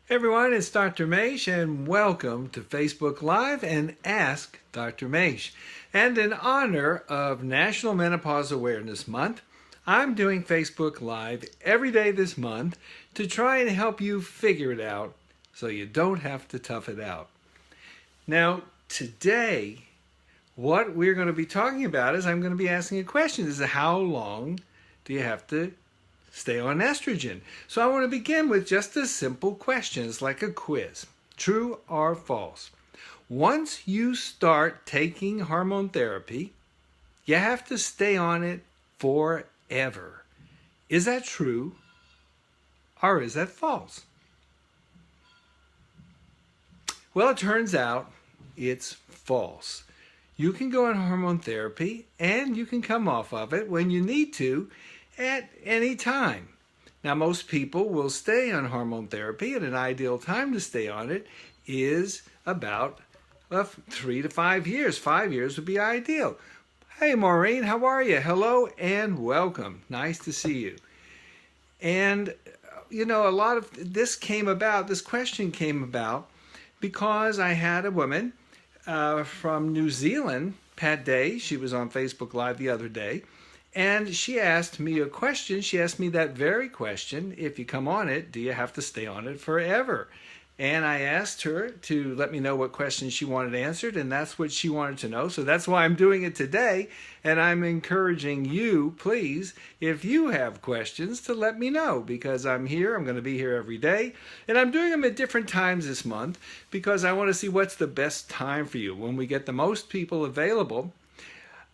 Hey everyone, it's Dr. Mache and welcome to Facebook Live and Ask Dr. Mache. And in honor of National Menopause Awareness Month, I'm doing Facebook Live every day this month to try and help you figure it out so you don't have to tough it out. Now, today, what we're going to be talking about is I'm going to be asking a question. This is how long do you have to stay on estrogen? So I want to begin with just a simple question. It's like a quiz. True or false? Once you start taking hormone therapy, you have to stay on it forever. Is that true or is that false? Well, it turns out it's false. You can go on hormone therapy and you can come off of it when you need to at any time. Now, most people will stay on hormone therapy, and an ideal time to stay on it is about 3 to 5 years. 5 years would be ideal. Hey, Maureen, how are you? Hello and welcome. Nice to see you. And, you know, a lot of this question came about because I had a woman from New Zealand, Pat Day. She was on Facebook Live the other day. And she asked me a question. She asked me that very question. If you come on it, do you have to stay on it forever? And I asked her to let me know what questions she wanted answered, and that's what she wanted to know. So that's why I'm doing it today. And I'm encouraging you, please, if you have questions, to let me know, because I'm here. I'm going to be here every day. And I'm doing them at different times this month because I want to see what's the best time for you. When we get the most people available,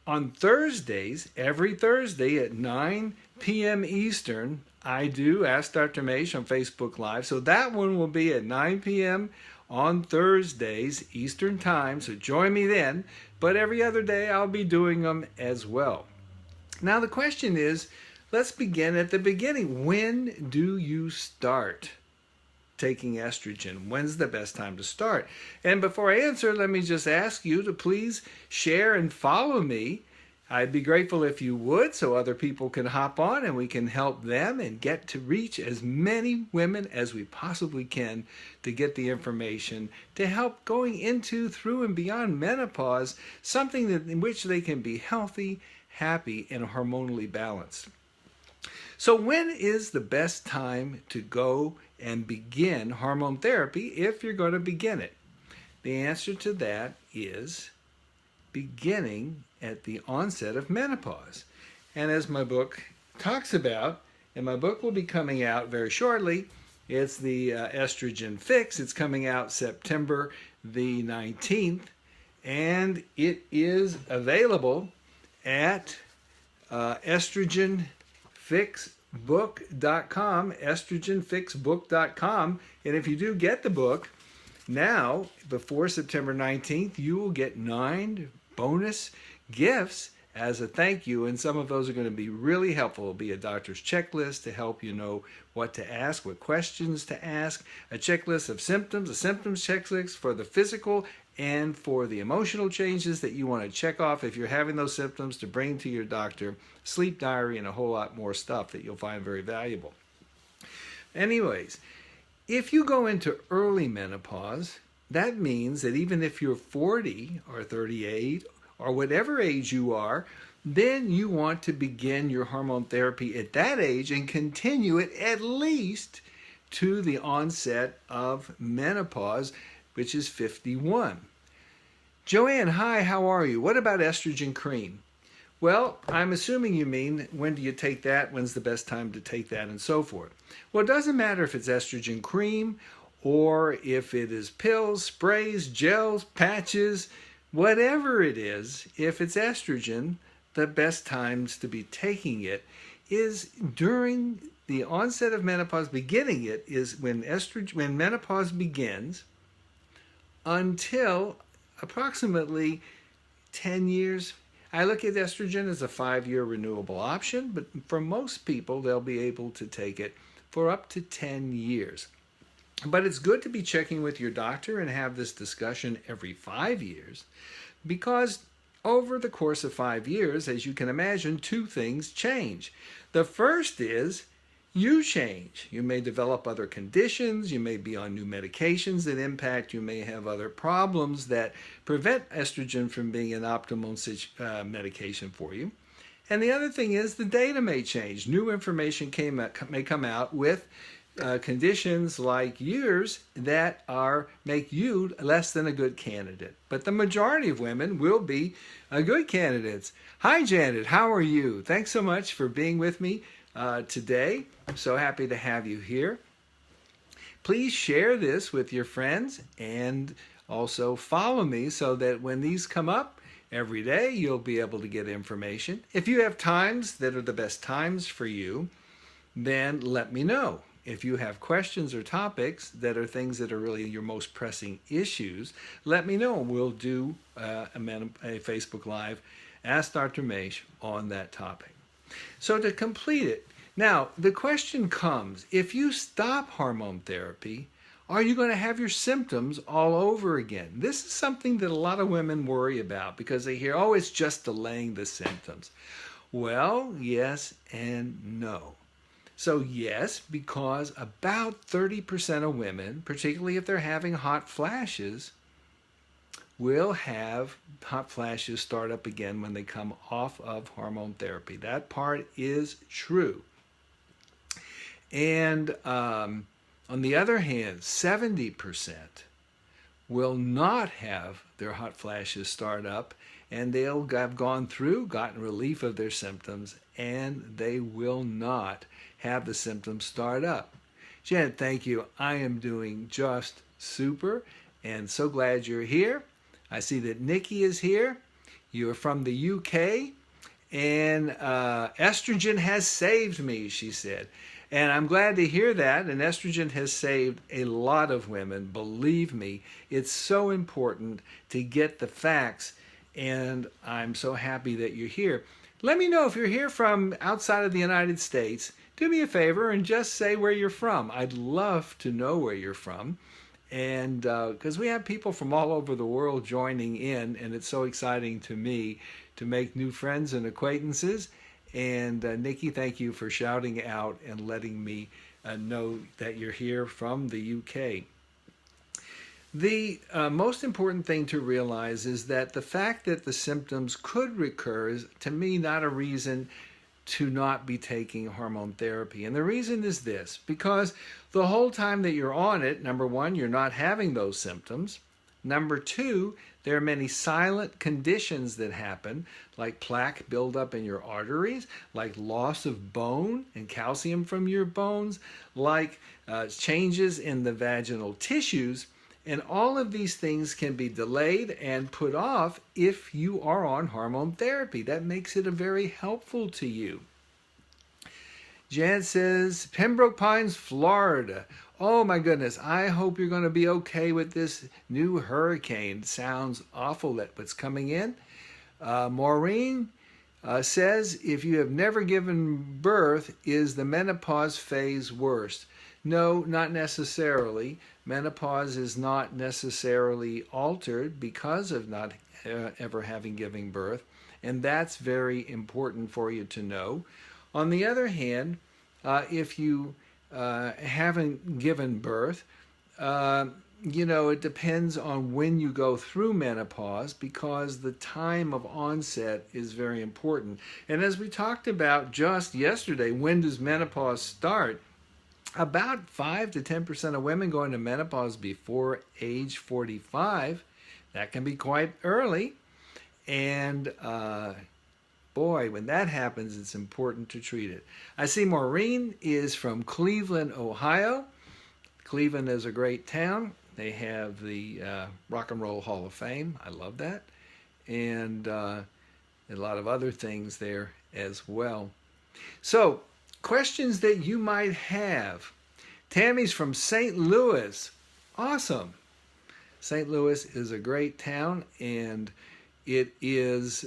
on Thursdays, every Thursday at 9 p.m. Eastern, I do Ask Dr. Mache on Facebook Live. So that one will be at 9 p.m. on Thursdays Eastern Time. So join me then. But every other day I'll be doing them as well. Now the question is, let's begin at the beginning. When do you start taking estrogen? When's the best time to start? And before I answer, let me just ask you to please share and follow me. I'd be grateful if you would, so other people can hop on and we can help them and get to reach as many women as we possibly can to get the information to help going into, through, and beyond menopause, something in which they can be healthy, happy, and hormonally balanced. So when is the best time to go and begin hormone therapy if you're going to begin it? The answer to that is beginning at the onset of menopause. And as my book talks about, and my book will be coming out very shortly, it's the Estrogen Fix. It's coming out September the 19th, and it is available at estrogenfixbook.com, estrogenfixbook.com. And if you do get the book now, before September 19th, you will get 9 bonus gifts as a thank you, and some of those are going to be really helpful. It'll be a doctor's checklist to help you know what to ask, what questions to ask, a checklist of symptoms, a symptoms checklist for the physical and for the emotional changes that you want to check off if you're having those symptoms, to bring to your doctor, sleep diary, and a whole lot more stuff that you'll find very valuable. Anyways, if you go into early menopause, that means that even if you're 40 or 38 or whatever age you are, then you want to begin your hormone therapy at that age and continue it at least to the onset of menopause, which is 51. Joanne, hi, how are you? What about estrogen cream? Well, I'm assuming you mean when do you take that, when's the best time to take that, and so forth. Well, it doesn't matter if it's estrogen cream or if it is pills, sprays, gels, patches, whatever it is. If it's estrogen, the best times to be taking it is during the onset of menopause. Beginning it is when menopause begins until approximately 10 years. I look at estrogen as a 5-year renewable option, but for most people, they'll be able to take it for up to 10 years. But it's good to be checking with your doctor and have this discussion every 5 years, because over the course of 5 years, as you can imagine, 2 things change. The first is you change. You may develop other conditions. You may be on new medications that impact. You may have other problems that prevent estrogen from being an optimal medication for you. And the other thing is the data may change. New information may come out with conditions like yours that make you less than a good candidate. But the majority of women will be good candidates. Hi, Janet. How are you? Thanks so much for being with me today. I'm so happy to have you here. Please share this with your friends and also follow me so that when these come up every day, you'll be able to get information. If you have times that are the best times for you, then let me know. If you have questions or topics that are things that are really your most pressing issues, let me know. We'll do a Facebook Live, Ask Dr. Mache, on that topic. So to complete it, now the question comes, if you stop hormone therapy, are you going to have your symptoms all over again? This is something that a lot of women worry about because they hear, oh, it's just delaying the symptoms. Well, yes and no. So yes, because about 30% of women, particularly if they're having hot flashes, will have hot flashes start up again when they come off of hormone therapy. That part is true. And on the other hand, 70% will not have their hot flashes start up, and they'll have gotten relief of their symptoms, and they will not have the symptoms start up. Janet, thank you. I am doing just super and so glad you're here. I see that Nikki is here. You're from the UK, and estrogen has saved me, she said. And I'm glad to hear that, and estrogen has saved a lot of women. Believe me, it's so important to get the facts, and I'm so happy that you're here. Let me know if you're here from outside of the United States. Do me a favor and just say where you're from. I'd love to know where you're from. And because we have people from all over the world joining in, and it's so exciting to me to make new friends and acquaintances. And Nikki, thank you for shouting out and letting me know that you're here from the UK. The most important thing to realize is that the fact that the symptoms could recur is, to me, not a reason to not be taking hormone therapy. And the reason is this, because the whole time that you're on it, number one, you're not having those symptoms. Number two, there are many silent conditions that happen, like plaque buildup in your arteries, like loss of bone and calcium from your bones, like changes in the vaginal tissues. And all of these things can be delayed and put off if you are on hormone therapy. That makes it very helpful to you. Jan says, Pembroke Pines, Florida. Oh my goodness, I hope you're going to be okay with this new hurricane. Sounds awful that what's coming in. Maureen says, if you have never given birth, is the menopause phase worse? No, not necessarily. Menopause is not necessarily altered because of not ever having given birth, and that's very important for you to know. On the other hand, if you haven't given birth, it depends on when you go through menopause, because the time of onset is very important. And as we talked about just yesterday, when does menopause start? About 5 to 10% of women go into menopause before age 45. That can be quite early. And boy, when that happens, it's important to treat it. I see Maureen is from Cleveland, Ohio. Cleveland is a great town. They have the Rock and Roll Hall of Fame. I love that. And a lot of other things there as well. So, questions that you might have. Tammy's from St. Louis. Awesome. St. Louis is a great town, and it is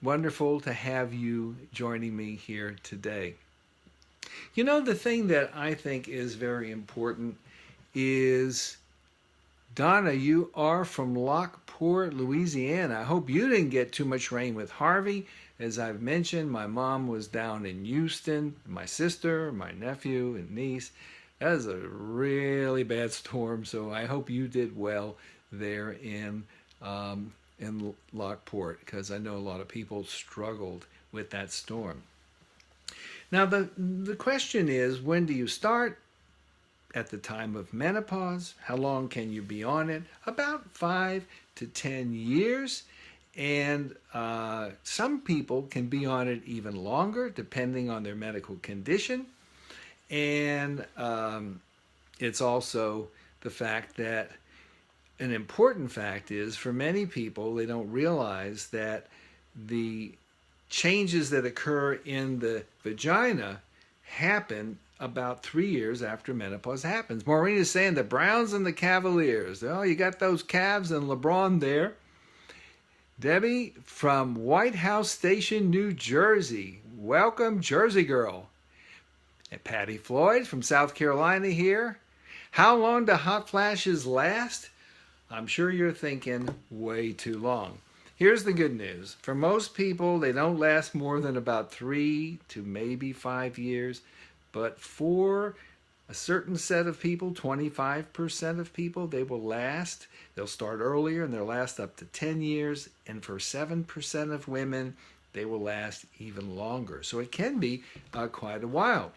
wonderful to have you joining me here today. You know, the thing that I think is very important is, Donna, you are from Lockport, Louisiana. I hope you didn't get too much rain with Harvey. As I've mentioned, my mom was down in Houston, my sister, my nephew, and niece. That was a really bad storm, so I hope you did well there in Lockport, because I know a lot of people struggled with that storm. Now, the question is, when do you start? At the time of menopause. How long can you be on it? About 5 to 10 years. And some people can be on it even longer, depending on their medical condition. And it's also the fact that an important fact is, for many people, they don't realize that the changes that occur in the vagina happen about 3 years after menopause happens. Maureen is saying the Browns and the Cavaliers. Oh, you got those Cavs and LeBron there. Debbie from White House Station, New Jersey. Welcome, Jersey girl. And Patty Floyd from South Carolina here. How long do hot flashes last? I'm sure you're thinking way too long. Here's the good news. For most people, they don't last more than about 3 to maybe 5 years. But for a certain set of people, 25% of people, they will last. They'll start earlier and they'll last up to 10 years. And for 7% of women, they will last even longer. So it can be quite a while.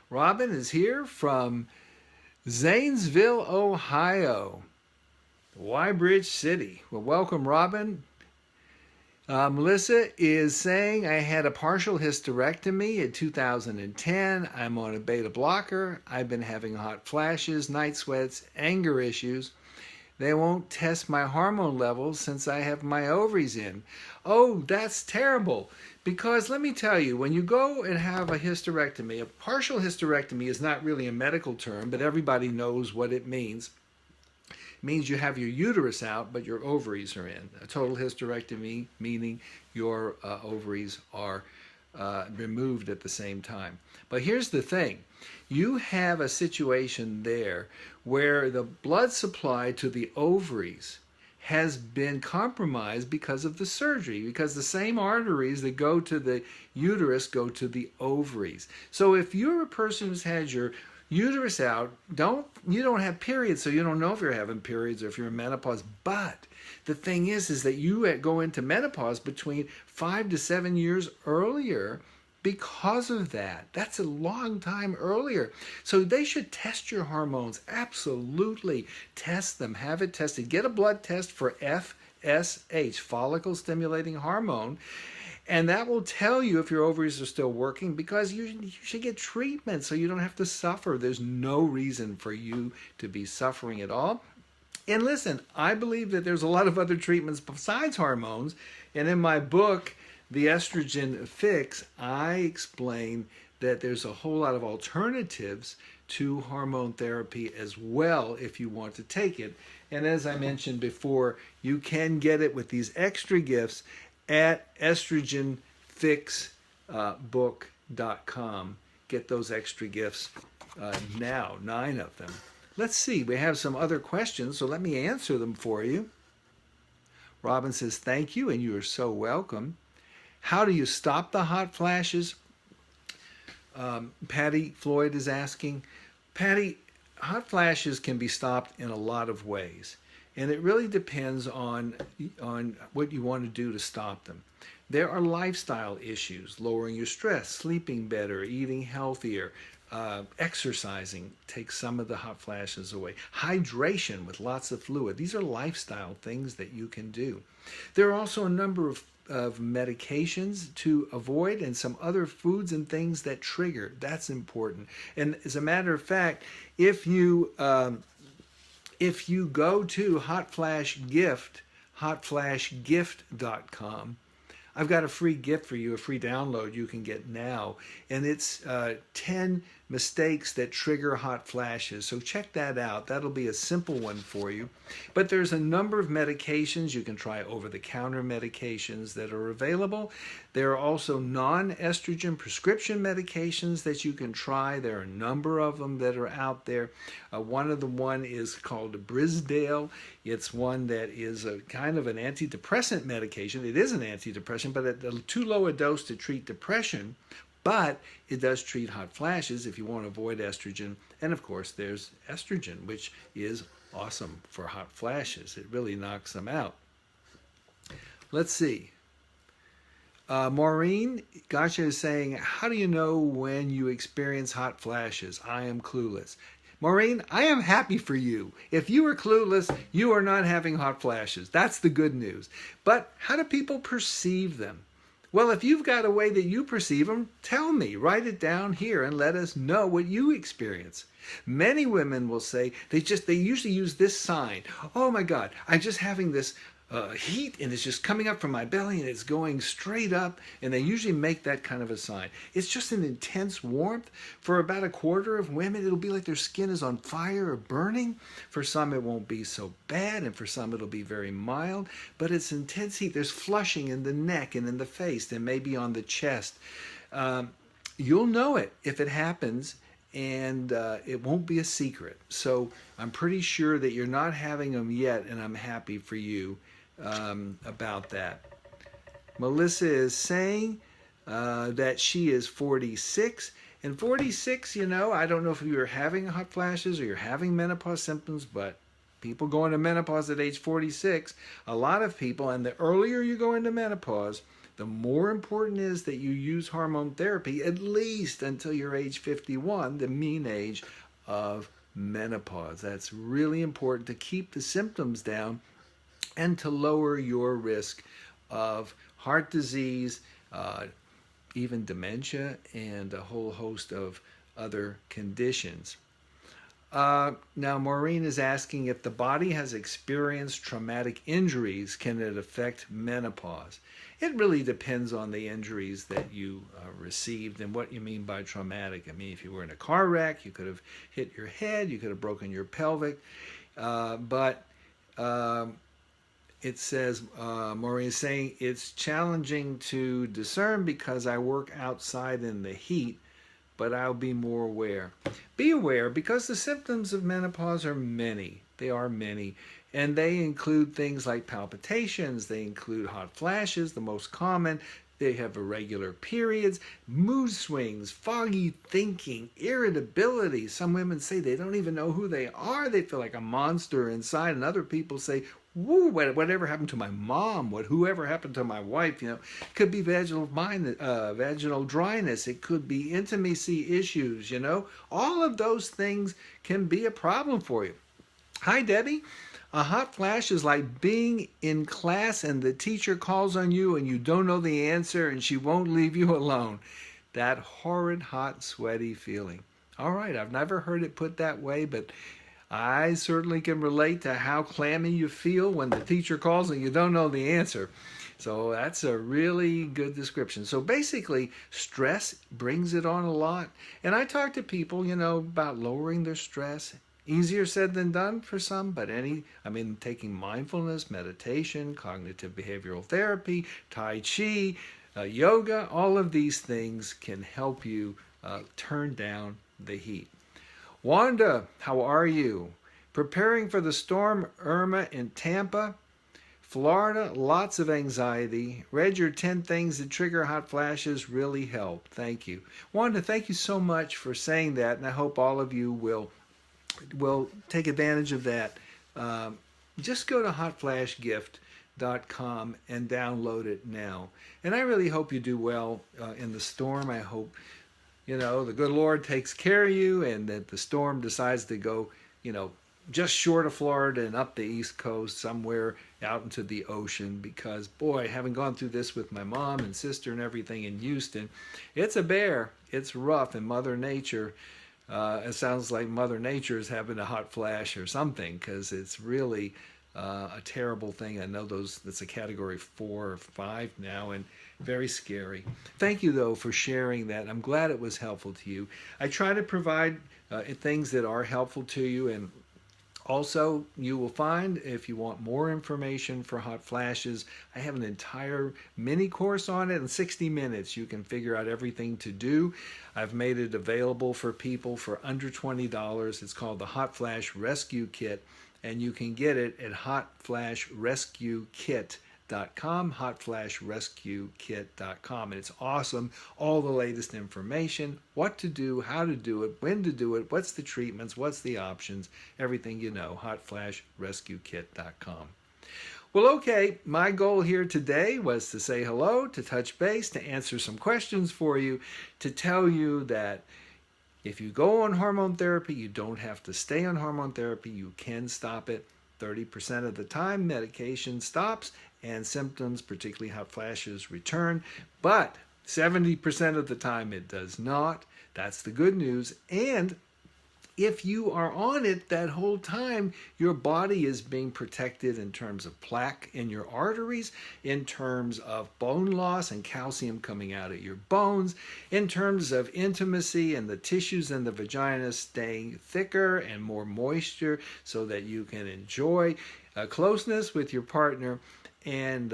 Robin is here from Zanesville, Ohio, Wybridge City. Well, welcome, Robin. Melissa is saying, I had a partial hysterectomy in 2010. I'm on a beta blocker. I've been having hot flashes, night sweats, anger issues. They won't test my hormone levels since I have my ovaries in. Oh, that's terrible. Because let me tell you, when you go and have a hysterectomy, a partial hysterectomy is not really a medical term, but everybody knows what it means. It means you have your uterus out, but your ovaries are in. A total hysterectomy, meaning your ovaries are removed at the same time. But here's the thing. You have a situation there where the blood supply to the ovaries has been compromised because of the surgery, because the same arteries that go to the uterus go to the ovaries. So if you're a person who's had your uterus out, you don't have periods, so you don't know if you're having periods or if you're in menopause. But the thing is that you go into menopause between 5 to 7 years earlier because of that. That's a long time earlier. So they should test your hormones. Absolutely test them. Have it tested. Get a blood test for FSH, follicle stimulating hormone. And that will tell you if your ovaries are still working, because you should get treatment so you don't have to suffer. There's no reason for you to be suffering at all. And listen, I believe that there's a lot of other treatments besides hormones. And in my book, The Estrogen Fix, I explain that there's a whole lot of alternatives to hormone therapy as well if you want to take it. And as I mentioned before, you can get it with these extra gifts at estrogenfixbook.com. Get those extra gifts now, 9 of them. Let's see, we have some other questions, so let me answer them for you. Robin says, thank you, and you are so welcome. How do you stop the hot flashes? Patty Floyd is asking. Patty, hot flashes can be stopped in a lot of ways. And it really depends on what you want to do to stop them. There are lifestyle issues, lowering your stress, sleeping better, eating healthier, exercising takes some of the hot flashes away. Hydration with lots of fluid. These are lifestyle things that you can do. There are also a number of medications to avoid, and some other foods and things that trigger. That's important. And as a matter of fact, if you go to hotflashgift.com, I've got a free gift for you, a free download you can get now. And it's 10 mistakes that trigger hot flashes. So check that out. That'll be a simple one for you. But there's a number of medications. You can try over-the-counter medications that are available. There are also non-estrogen prescription medications that you can try. There are a number of them that are out there. One is called Brisdale. It's one that is a kind of an antidepressant medication. It is an antidepressant, but at too low a dose to treat depression. But it does treat hot flashes if you want to avoid estrogen. And of course, there's estrogen, which is awesome for hot flashes. It really knocks them out. Let's see. Maureen Gotcha is saying, how do you know when you experience hot flashes? I am clueless. Maureen, I am happy for you. If you are clueless, you are not having hot flashes. That's the good news. But how do people perceive them? Well, if you've got a way that you perceive them, tell me. Write it down here and let us know what you experience. Many women will say they usually use this sign. Oh my God, I'm just having this heat and it's just coming up from my belly and it's going straight up, and they usually make that kind of a sign. It's just an intense warmth. For about a quarter of women, it'll be like their skin is on fire or burning. For some, it won't be so bad, and for some, it'll be very mild, but it's intense heat. There's flushing in the neck and in the face and maybe on the chest. You'll know it if it happens, and it won't be a secret. So I'm pretty sure that you're not having them yet, and I'm happy for you about that. Melissa is saying that she is 46. And 46, I don't know if you're having hot flashes or you're having menopause symptoms, but people go into menopause at age 46, a lot of people, and the earlier you go into menopause, the more important it is that you use hormone therapy at least until you're age 51, the mean age of menopause. That's really important to keep the symptoms down and to lower your risk of heart disease, even dementia, and a whole host of other conditions. Now, Maureen is asking if the body has experienced traumatic injuries, can it affect menopause? It really depends on the injuries that you received and what you mean by traumatic. I mean, if you were in a car wreck, you could have hit your head, you could have broken your pelvic, but it says, Maureen is saying, it's challenging to discern because I work outside in the heat, but I'll be more aware. Be aware because the symptoms of menopause are many. They are many. And they include things like palpitations. They include hot flashes, the most common. They have irregular periods, mood swings, foggy thinking, irritability. Some women say they don't even know who they are. They feel like a monster inside. And other people say, woo, whatever happened to my mom? Whoever happened to my wife? It could be vaginal dryness. It could be intimacy issues. All of those things can be a problem for you. Hi, Debbie. A hot flash is like being in class and the teacher calls on you and you don't know the answer and she won't leave you alone. That horrid, hot, sweaty feeling. All right, I've never heard it put that way, but I certainly can relate to how clammy you feel when the teacher calls and you don't know the answer. So that's a really good description. So basically, stress brings it on a lot. And I talk to people, about lowering their stress. Easier said than done for some, but taking mindfulness, meditation, cognitive behavioral therapy, Tai Chi, yoga, all of these things can help you turn down the heat. Wanda, how are you? Preparing for the storm Irma in Tampa, Florida, lots of anxiety. Read your 10 things that trigger hot flashes, really help. Thank you. Wanda, thank you so much for saying that, and I hope all of you will take advantage of that. Just go to hotflashgift.com and download it now. And I really hope you do well in the storm. I hope, the good Lord takes care of you and that the storm decides to go, just short of Florida and up the East Coast, somewhere out into the ocean, because, boy, having gone through this with my mom and sister and everything in Houston, it's a bear. It's rough, and Mother Nature, it sounds like Mother Nature is having a hot flash or something, because it's really a terrible thing. I know that's a category 4 or 5 now, and Very scary. Thank you, though, for sharing that. I'm glad it was helpful to you. I try to provide things that are helpful to you, and also, you will find if you want more information for hot flashes, I have an entire mini course on it. In 60 minutes, you can figure out everything to do. I've made it available for people for under $20. It's called the Hot Flash Rescue Kit, and you can get it at hotflashrescuekit.com, hotflashrescuekit.com, and it's awesome. All the latest information, what to do, how to do it, when to do it, what's the treatments, what's the options, everything you know, hotflashrescuekit.com. Well, okay, my goal here today was to say hello, to touch base, to answer some questions for you, to tell you that if you go on hormone therapy, you don't have to stay on hormone therapy. You can stop it. 30% of the time, medication stops and symptoms, particularly hot flashes, return. But 70% of the time, it does not. That's the good news. And if you are on it that whole time, your body is being protected in terms of plaque in your arteries, in terms of bone loss and calcium coming out of your bones, in terms of intimacy and the tissues in the vagina staying thicker and more moisture so that you can enjoy closeness with your partner, and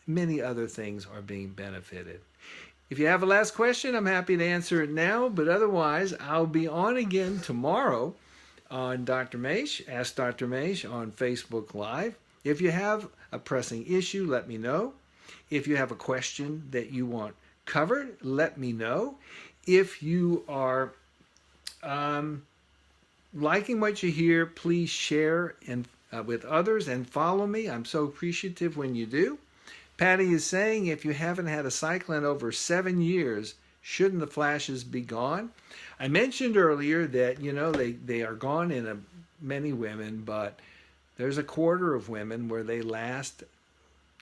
many other things are being benefited. If you have a last question, I'm happy to answer it now, but otherwise, I'll be on again tomorrow on Dr. Mache, Ask Dr. Mache on Facebook Live. If you have a pressing issue, let me know. If you have a question that you want covered, let me know. If you are liking what you hear, please share with others and follow me. I'm so appreciative when you do. Patty is saying, if you haven't had a cycle in over 7 years, shouldn't the flashes be gone? I mentioned earlier that, they are gone in many women, but there's a quarter of women where they last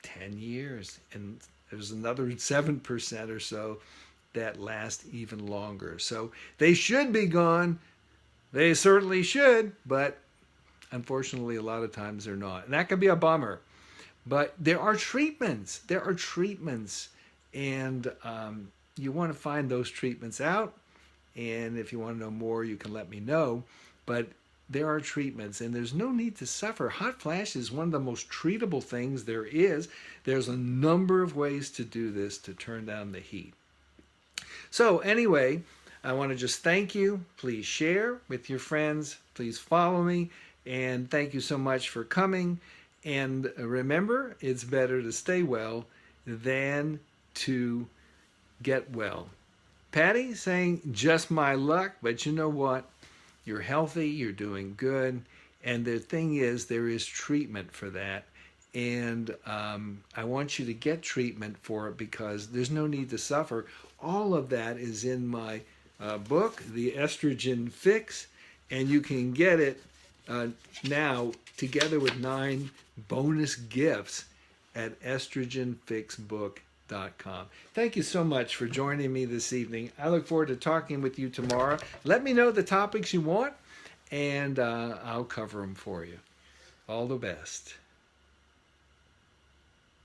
10 years. And there's another 7% or so that last even longer. So they should be gone. They certainly should, but unfortunately, a lot of times they're not. And that can be a bummer. But there are treatments. And you want to find those treatments out. And if you want to know more, you can let me know. But there are treatments, and there's no need to suffer. Hot flash is one of the most treatable things there is. There's a number of ways to do this to turn down the heat. So anyway, I want to just thank you. Please share with your friends. Please follow me. And thank you so much for coming. And remember, it's better to stay well than to get well. Patty saying, just my luck, but you know what? You're healthy, you're doing good, and the thing is, there is treatment for that. And I want you to get treatment for it because there's no need to suffer. All of that is in my book, The Estrogen Fix, and you can get it now together with 9 bonus gifts at estrogenfixbook.com. Thank you so much for joining me this evening. I look forward to talking with you tomorrow. Let me know the topics you want, and I'll cover them for you. All the best.